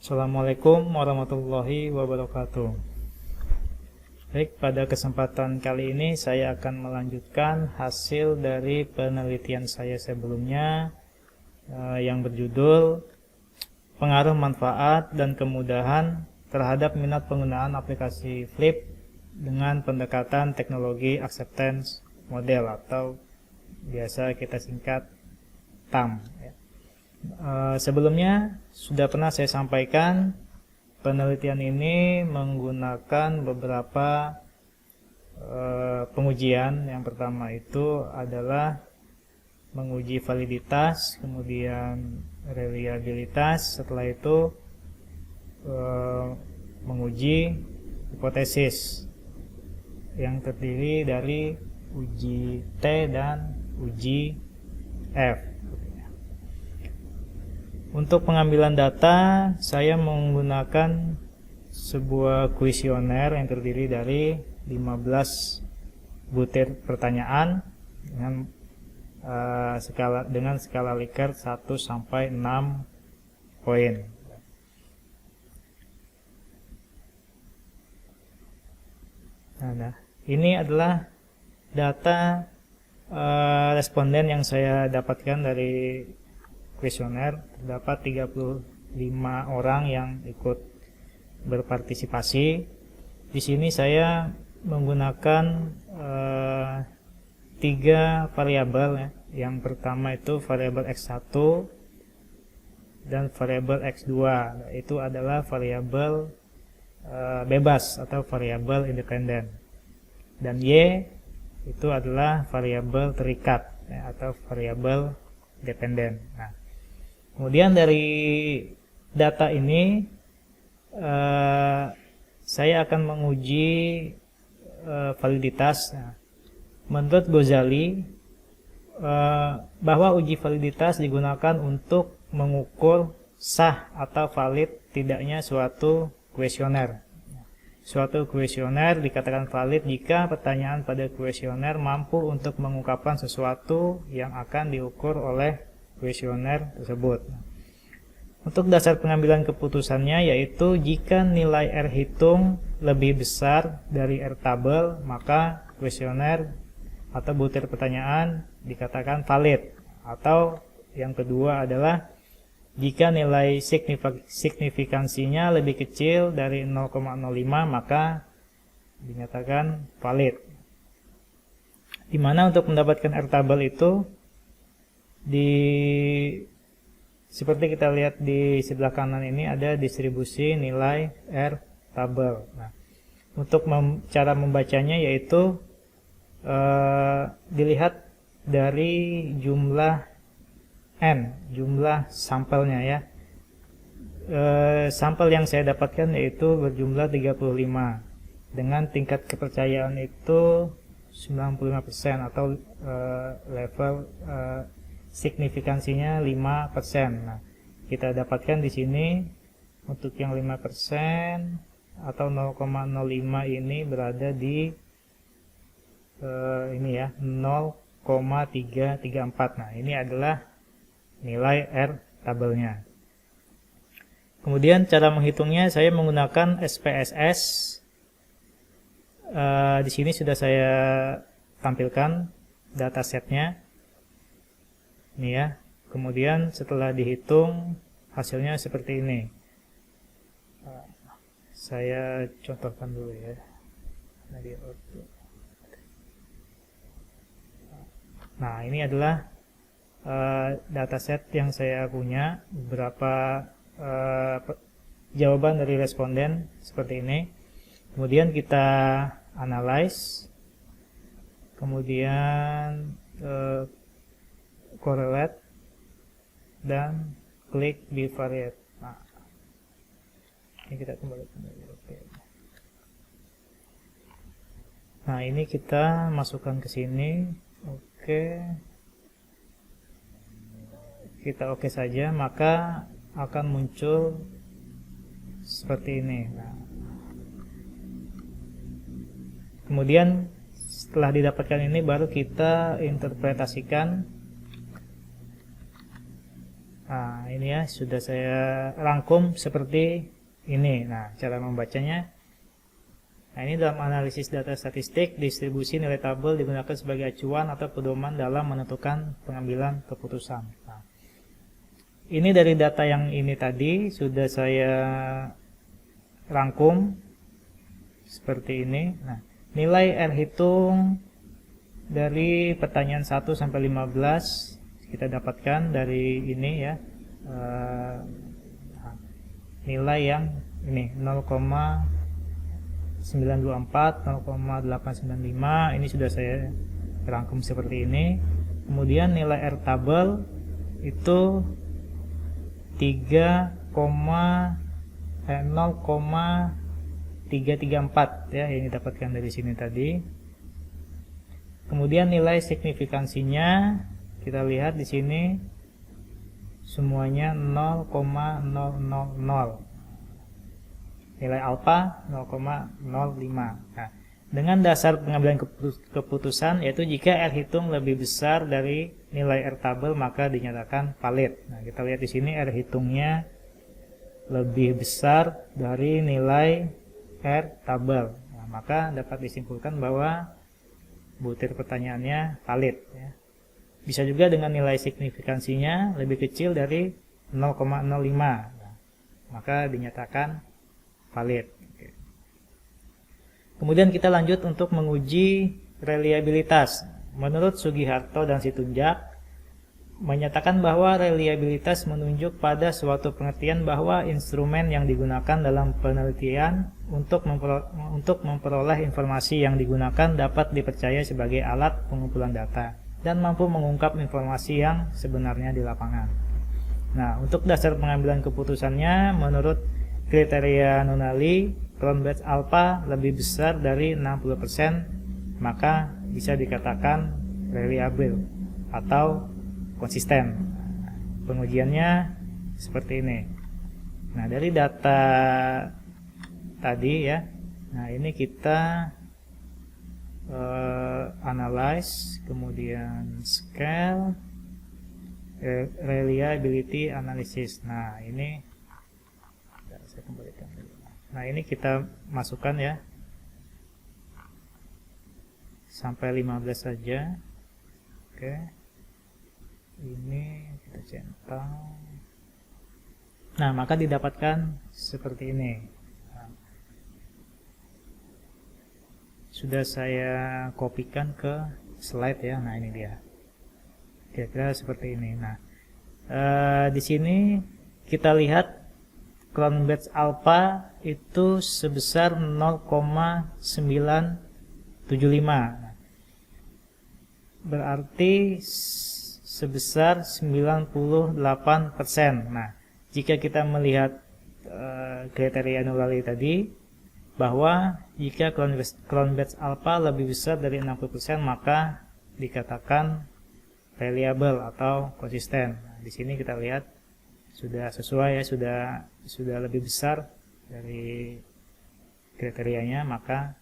Assalamualaikum warahmatullahi wabarakatuh. Baik, pada kesempatan kali ini saya akan melanjutkan hasil dari penelitian saya sebelumnya yang berjudul Pengaruh Manfaat dan Kemudahan terhadap Minat Penggunaan Aplikasi Flip dengan Pendekatan Teknologi Acceptance Model atau biasa kita singkat TAM. Sebelumnya sudah pernah saya sampaikan penelitian ini menggunakan beberapa pengujian. Yang pertama itu adalah menguji validitas, kemudian reliabilitas, setelah itu menguji hipotesis yang terdiri dari uji T dan uji F. Untuk pengambilan data, saya menggunakan sebuah kuesioner yang terdiri dari 15 butir pertanyaan dengan skala Likert 1 sampai 6 poin. Nah, ini adalah data responden yang saya dapatkan dari kuesioner. Terdapat 35 orang yang ikut berpartisipasi. Di sini saya menggunakan 3 variabel ya. Yang pertama itu variabel X1 dan variabel X2. Itu adalah variabel bebas atau variabel independen. Dan Y itu adalah variabel terikat ya, atau variabel dependen. Nah, kemudian dari data ini saya akan menguji validitas. Nah, menurut Ghazali bahwa uji validitas digunakan untuk mengukur sah atau valid tidaknya suatu kuesioner. Suatu kuesioner dikatakan valid jika pertanyaan pada kuesioner mampu untuk mengungkapkan sesuatu yang akan diukur oleh kuesioner tersebut. Untuk dasar pengambilan keputusannya yaitu jika nilai R hitung lebih besar dari R tabel, maka kuesioner atau butir pertanyaan dikatakan valid. Atau yang kedua adalah jika nilai signifikansinya lebih kecil dari 0,05 maka dinyatakan valid. Dimana untuk mendapatkan R tabel itu seperti kita lihat di sebelah kanan ini ada distribusi nilai R tabel. Nah, untuk cara membacanya yaitu dilihat dari jumlah N, jumlah sampelnya ya. Sampel yang saya dapatkan yaitu berjumlah 35 dengan tingkat kepercayaan itu 95% atau level signifikansinya 5%. Nah, kita dapatkan di sini untuk yang 5% atau 0,05 ini berada di ini ya, 0,334. Nah, ini adalah nilai R tabelnya. Kemudian cara menghitungnya saya menggunakan SPSS. Di sini sudah saya tampilkan datasetnya. Ini ya. Kemudian setelah dihitung hasilnya seperti ini. Saya contohkan dulu ya. Nah, ini adalah dataset yang saya punya, beberapa jawaban dari responden seperti ini. Kemudian kita analyze, kemudian correlate dan klik bivariate. Nah, ini kita kembali. Oke. Nah, ini kita masukkan ke sini. Oke. Kita oke saja, maka akan muncul seperti ini. Nah, kemudian setelah didapatkan ini baru kita interpretasikan Nah, ini ya sudah saya rangkum seperti ini. Nah, cara membacanya. Nah, ini dalam analisis data statistik, distribusi nilai tabel digunakan sebagai acuan atau pedoman dalam menentukan pengambilan keputusan. Nah, ini dari data yang ini tadi sudah saya rangkum seperti ini. Nah, nilai R hitung dari pertanyaan 1 sampai 15 kita dapatkan dari ini ya. Nilai yang ini 0,924, 0,895 ini sudah saya rangkum seperti ini. Kemudian nilai R tabel itu 0,334 ya, ini dapatkan dari sini tadi. Kemudian nilai signifikansinya kita lihat di sini semuanya 0,000. Nilai alfa 0,05. Nah, dengan dasar pengambilan keputusan yaitu jika R hitung lebih besar dari nilai R tabel maka dinyatakan valid. Nah, kita lihat di sini R hitungnya lebih besar dari nilai R tabel. Nah, maka dapat disimpulkan bahwa butir pertanyaannya valid ya. Bisa juga dengan nilai signifikansinya lebih kecil dari 0,05. Nah, maka dinyatakan valid. Kemudian kita lanjut untuk menguji reliabilitas. Menurut Sugiharto dan Situnjak menyatakan bahwa reliabilitas menunjuk pada suatu pengertian bahwa instrumen yang digunakan dalam penelitian untuk memperoleh informasi yang digunakan dapat dipercaya sebagai alat pengumpulan data dan mampu mengungkap informasi yang sebenarnya di lapangan. Nah, untuk dasar pengambilan keputusannya menurut kriteria Nunnally, Cronbach's alpha lebih besar dari 60%, maka bisa dikatakan reliable atau konsisten. Pengujiannya seperti ini. Nah, dari data tadi ya, nah ini kita analyze, kemudian scale, reliability analysis. Nah, ini saya kembalikan. Nah, ini kita masukkan ya sampai 15 saja. Oke, ini kita centang. Nah, maka didapatkan seperti ini. Sudah saya kopikan ke slide ya. Nah, ini dia. Kira-kira seperti ini. Nah, di sini kita lihat Cronbach's alpha itu sebesar 0,975. Berarti sebesar 98%. Nah, jika kita melihat kriteria Nunnally tadi, bahwa jika Cronbach's alpha lebih besar dari 60% maka dikatakan reliable atau konsisten. Nah, di sini kita lihat sudah sesuai ya, sudah lebih besar dari kriterianya, maka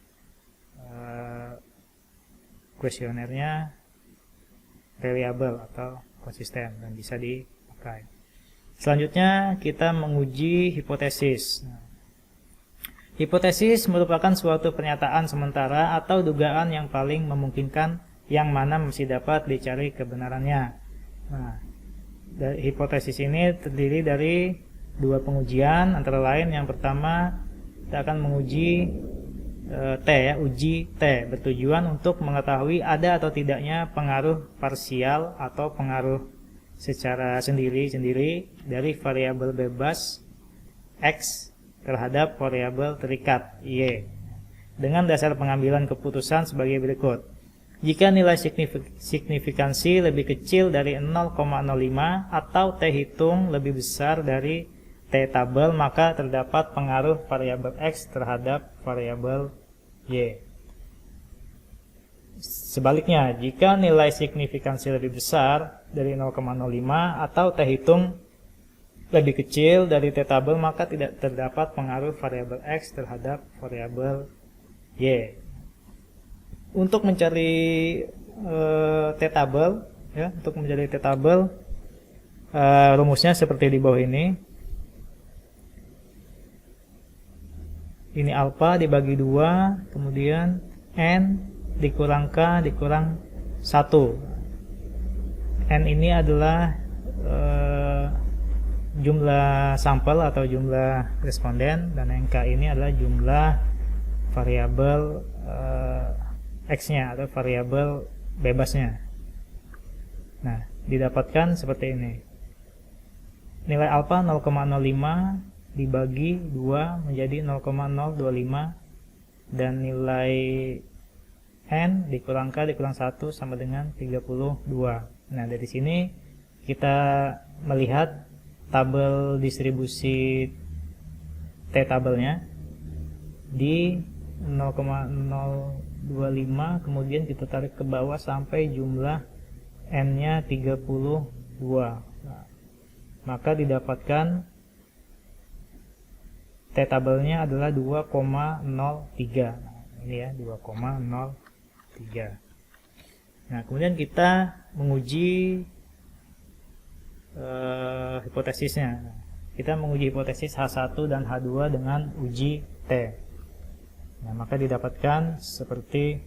kuesionernya reliable atau konsisten dan bisa dipakai. Selanjutnya kita menguji hipotesis. Hipotesis merupakan suatu pernyataan sementara atau dugaan yang paling memungkinkan yang mana masih dapat dicari kebenarannya. Nah, hipotesis ini terdiri dari dua pengujian, antara lain yang pertama kita akan menguji uji T bertujuan untuk mengetahui ada atau tidaknya pengaruh parsial atau pengaruh secara sendiri-sendiri dari variabel bebas X terhadap variabel terikat Y dengan dasar pengambilan keputusan sebagai berikut. Jika nilai signifikansi lebih kecil dari 0,05 atau T hitung lebih besar dari T tabel, maka terdapat pengaruh variabel X terhadap variabel Y. Sebaliknya, jika nilai signifikansi lebih besar dari 0,05 atau T hitung lebih kecil dari T tabel, maka tidak terdapat pengaruh variabel X terhadap variabel Y. Untuk mencari T tabel ya, untuk mencari T tabel Rumusnya seperti di bawah ini. Ini alfa dibagi 2, kemudian N dikurang K dikurang 1. N ini adalah jumlah sampel atau jumlah responden, dan yang K ini adalah jumlah variabel X-nya atau variabel bebasnya. Nah, didapatkan seperti ini. Nilai alfa 0,05 dibagi 2 menjadi 0,025, dan nilai N dikurang K dikurang 1 sama dengan 32. Nah, dari sini kita melihat tabel distribusi T tabelnya di 0,025, kemudian kita tarik ke bawah sampai jumlah N-nya 32. Nah, maka didapatkan T tabelnya adalah 2,03. Nah, ini ya, 2,03. Nah, kemudian kita menguji hipotesisnya. Kita menguji hipotesis H1 dan H2 dengan uji T. Nah, maka didapatkan seperti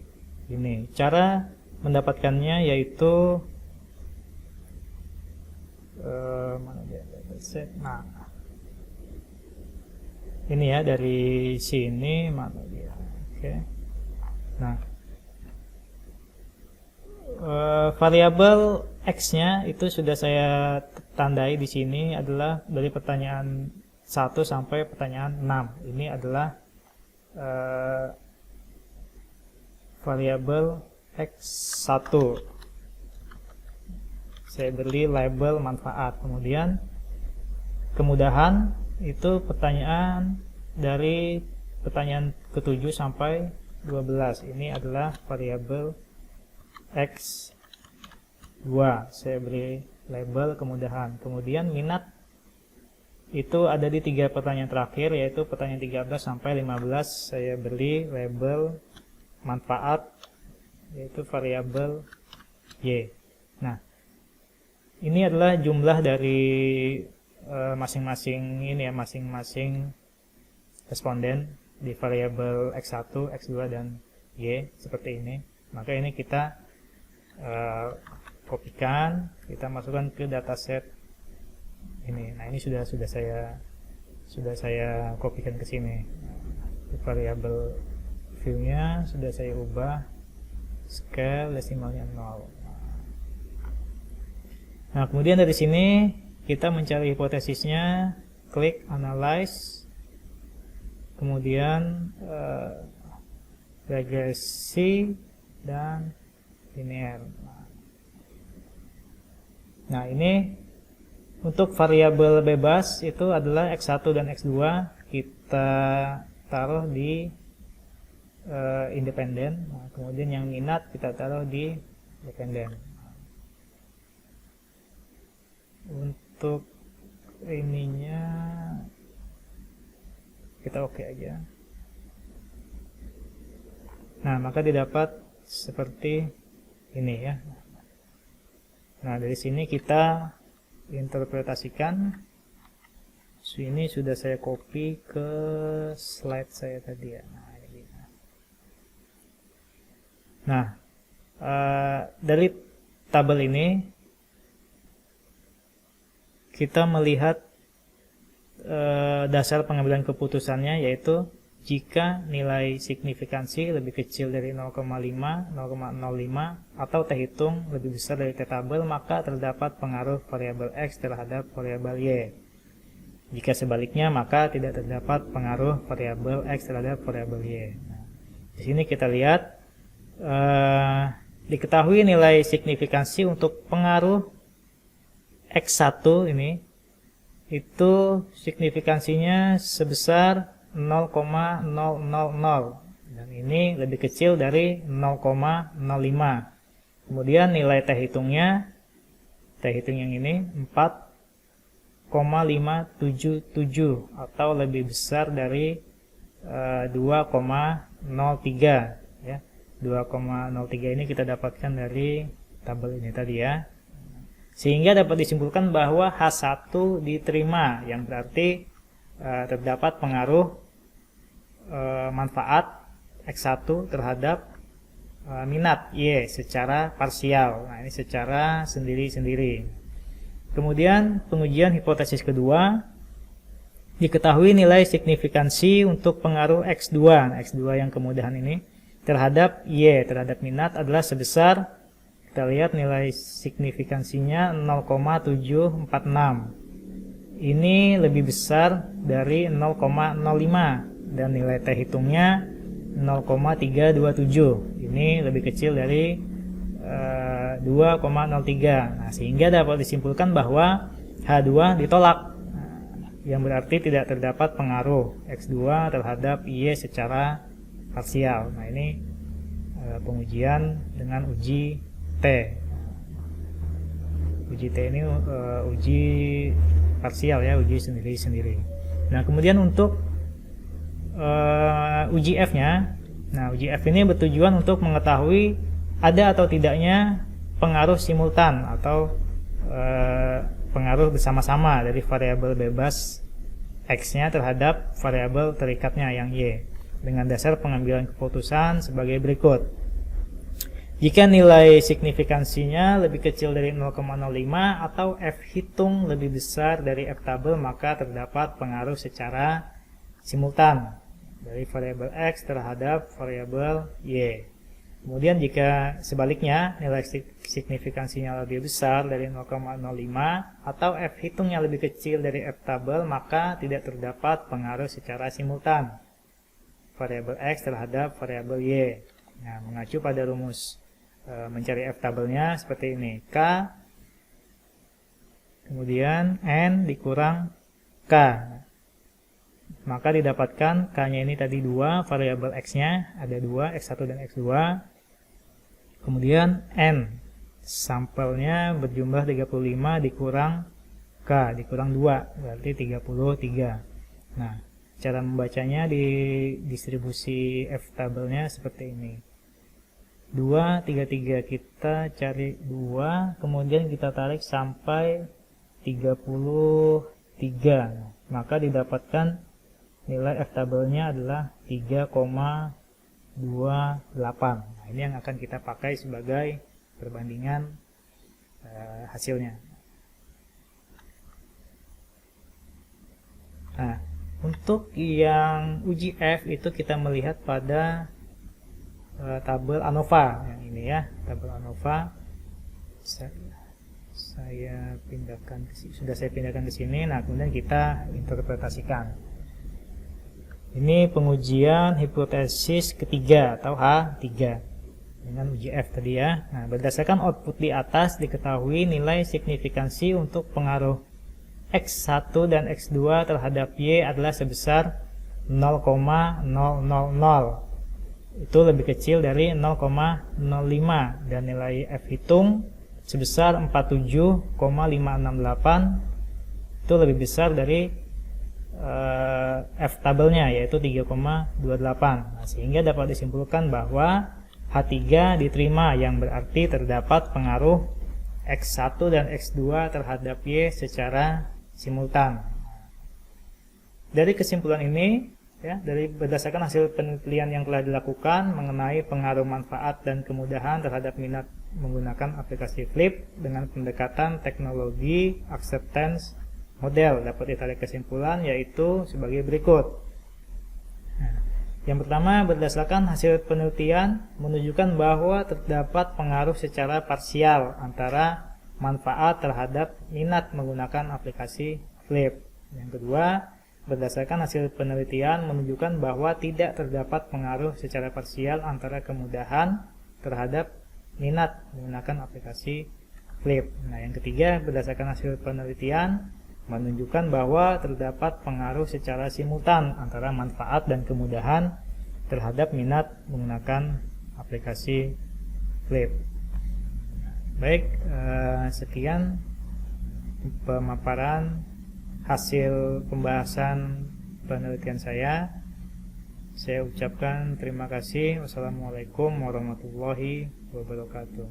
ini. Cara mendapatkannya yaitu nah, ini ya, dari sini mana dia. Oke. Nah, variabel X-nya itu sudah saya tandai di sini adalah dari pertanyaan 1 sampai pertanyaan 6. Ini adalah variabel X1. Saya beri label manfaat. Kemudian kemudahan itu pertanyaan dari pertanyaan ke-7 sampai 12. Ini adalah variabel X2. Saya beri label kemudahan. Kemudian minat itu ada di 3 pertanyaan terakhir, yaitu pertanyaan 13 sampai 15. Saya beri label manfaat, yaitu variabel Y. Nah, ini adalah jumlah dari masing-masing ini ya, masing-masing responden di variabel X1, X2 dan Y seperti ini. Maka ini kita kopikan, kita masukkan ke dataset ini. Nah, ini sudah saya kopikan ke sini. Variabel view-nya sudah saya ubah scale desimalnya 0. Nah, kemudian dari sini kita mencari hipotesisnya, klik analyze, kemudian regresi dan linear. Nah, ini untuk variabel bebas itu adalah X1 dan X2, kita taruh di independen. Nah, kemudian yang minat kita taruh di dependen. Untuk ininya kita oke aja. Nah, maka didapat seperti ini ya. Nah, dari sini kita interpretasikan. Ini sudah saya copy ke slide saya tadi ya. Nah, dari tabel ini kita melihat dasar pengambilan keputusannya, yaitu jika nilai signifikansi lebih kecil dari 0,5, 0,05 atau T hitung lebih besar dari T tabel, maka terdapat pengaruh variabel X terhadap variabel Y. Jika sebaliknya, maka tidak terdapat pengaruh variabel X terhadap variabel Y. Nah, di sini kita lihat diketahui nilai signifikansi untuk pengaruh X1 ini itu signifikansinya sebesar 0,000, dan ini lebih kecil dari 0,05. Kemudian nilai T hitungnya, T hitung yang ini 4,577 atau lebih besar dari 2,03 ya. 2,03 ini kita dapatkan dari tabel ini tadi ya. Sehingga dapat disimpulkan bahwa H1 diterima, yang berarti terdapat pengaruh manfaat X1 terhadap minat Y secara parsial. Nah, ini secara sendiri-sendiri. Kemudian pengujian hipotesis kedua, diketahui nilai signifikansi untuk pengaruh X2, X2 yang kemudahan ini, terhadap Y, terhadap minat adalah sebesar, kita lihat nilai signifikansinya 0,746. Ini lebih besar dari 0,05 dan nilai T hitungnya 0,327. Ini lebih kecil dari 2,03. Nah, sehingga dapat disimpulkan bahwa H2 ditolak, yang berarti tidak terdapat pengaruh X2 terhadap Y secara parsial. Nah, ini pengujian dengan uji T. Uji T ini uji parsial ya, uji sendiri-sendiri. Nah, kemudian untuk uji F-nya, nah uji F ini bertujuan untuk mengetahui ada atau tidaknya pengaruh simultan atau pengaruh bersama-sama dari variabel bebas X-nya terhadap variabel terikatnya yang Y, dengan dasar pengambilan keputusan sebagai berikut. Jika nilai signifikansinya lebih kecil dari 0,05 atau F hitung lebih besar dari F tabel, maka terdapat pengaruh secara simultan dari variabel X terhadap variabel Y. Kemudian jika sebaliknya nilai signifikansinya lebih besar dari 0,05 atau F hitungnya lebih kecil dari F tabel, maka tidak terdapat pengaruh secara simultan variabel X terhadap variabel Y. Nah, mengacu pada rumus mencari F tabelnya seperti ini, K kemudian N dikurang K, maka didapatkan K-nya ini tadi 2, variabel X-nya ada 2, X1 dan X2. Kemudian N, sampelnya berjumlah 35 dikurang K, dikurang 2, berarti 33. Nah, cara membacanya di distribusi F tabelnya seperti ini. 2, 33, kita cari 2, kemudian kita tarik sampai 33. Maka didapatkan nilai F tabelnya adalah 3,28. Nah, ini yang akan kita pakai sebagai perbandingan hasilnya. Nah, untuk yang uji F itu kita melihat pada tabel ANOVA yang ini ya, tabel ANOVA. Saya pindahkan sudah saya pindahkan ke sini. Nah, kemudian kita interpretasikan. Ini pengujian hipotesis ketiga atau H3 dengan uji F tadi ya. Nah, berdasarkan output di atas diketahui nilai signifikansi untuk pengaruh X1 dan X2 terhadap Y adalah sebesar 0,000. Itu lebih kecil dari 0,05 dan nilai F hitung sebesar 47,568 itu lebih besar dari F tabelnya yaitu 3,28. Nah, sehingga dapat disimpulkan bahwa H3 diterima, yang berarti terdapat pengaruh X1 dan X2 terhadap Y secara simultan. Dari kesimpulan ini ya, dari berdasarkan hasil penelitian yang telah dilakukan mengenai pengaruh manfaat dan kemudahan terhadap minat menggunakan aplikasi Flip dengan pendekatan teknologi acceptance model, dapat ditarik kesimpulan yaitu sebagai berikut. Nah, yang pertama, berdasarkan hasil penelitian menunjukkan bahwa terdapat pengaruh secara parsial antara manfaat terhadap minat menggunakan aplikasi Flip. Yang kedua, berdasarkan hasil penelitian menunjukkan bahwa tidak terdapat pengaruh secara parsial antara kemudahan terhadap minat menggunakan aplikasi Flip. Nah, yang ketiga, berdasarkan hasil penelitian menunjukkan bahwa terdapat pengaruh secara simultan antara manfaat dan kemudahan terhadap minat menggunakan aplikasi Flip. Baik, sekian pemaparan hasil pembahasan penelitian saya. Saya ucapkan terima kasih. Wassalamualaikum warahmatullahi wabarakatuh.